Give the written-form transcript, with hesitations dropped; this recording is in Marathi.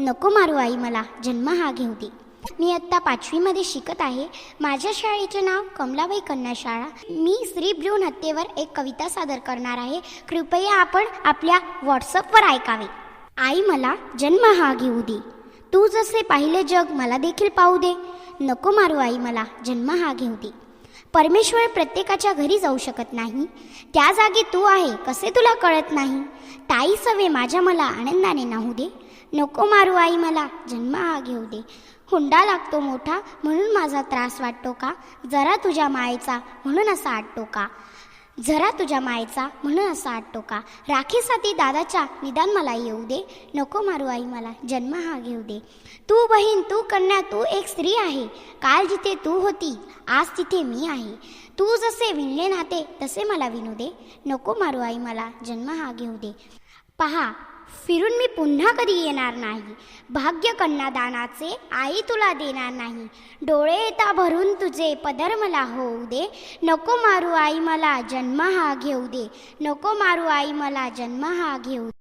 नको मारू आई मला जन्म हा घेऊ दे. मी आत्ता 5वीमध्ये शिकत आहे. माझ्या शाळेचे नाव कमलाबाई कन्या शाळा. मी स्त्री भ्रूण हत्येवर एक कविता सादर करणार आहे. कृपया आपण आपल्या व्हॉट्सअपवर ऐकावे. आई मला जन्म हा घेऊ दे, तू जसे पाहिले जग मला देखील पाहू दे. नको मारू आई मला जन्म हा घेऊ दे. परमेश्वर प्रत्येकाच्या घरी जाऊ शकत नाही, त्या जागी तू आहे कसे तुला कळत नाही. ताई सवे माझ्या मला आनंदाने नाहू दे. नको मारू आई मला जन्म हा घेऊ दे. हुंडा लागतो मोठा म्हणून माझा त्रास वाटतो का, जरा तुझ्या मायेचा म्हणून असा आटतो का, जरा तुझ्या मायेचा म्हणून असा आटतो का. राखीसाठी दादाच्या निदान मला येऊ दे. नको मारू आई मला जन्म हा घेऊ दे. तू बहीण तू कन्या तू एक स्त्री आहे, काल जिथे तू होती आज तिथे मी आहे. तू जसे विणले नाते तसे मला विणू दे. नको मारू आई मला जन्म हा घेऊ दे. पहा फिरून मी पुन्हा कधी येणार नाही, भाग्य कन्यादानाचे आई तुला देणार नाही. डोळे येता भरून तुझे पदर मला होऊ दे. नको मारू आई मला जन्म हा घेऊ दे. नको मारू आई मला जन्म हा घेऊ दे.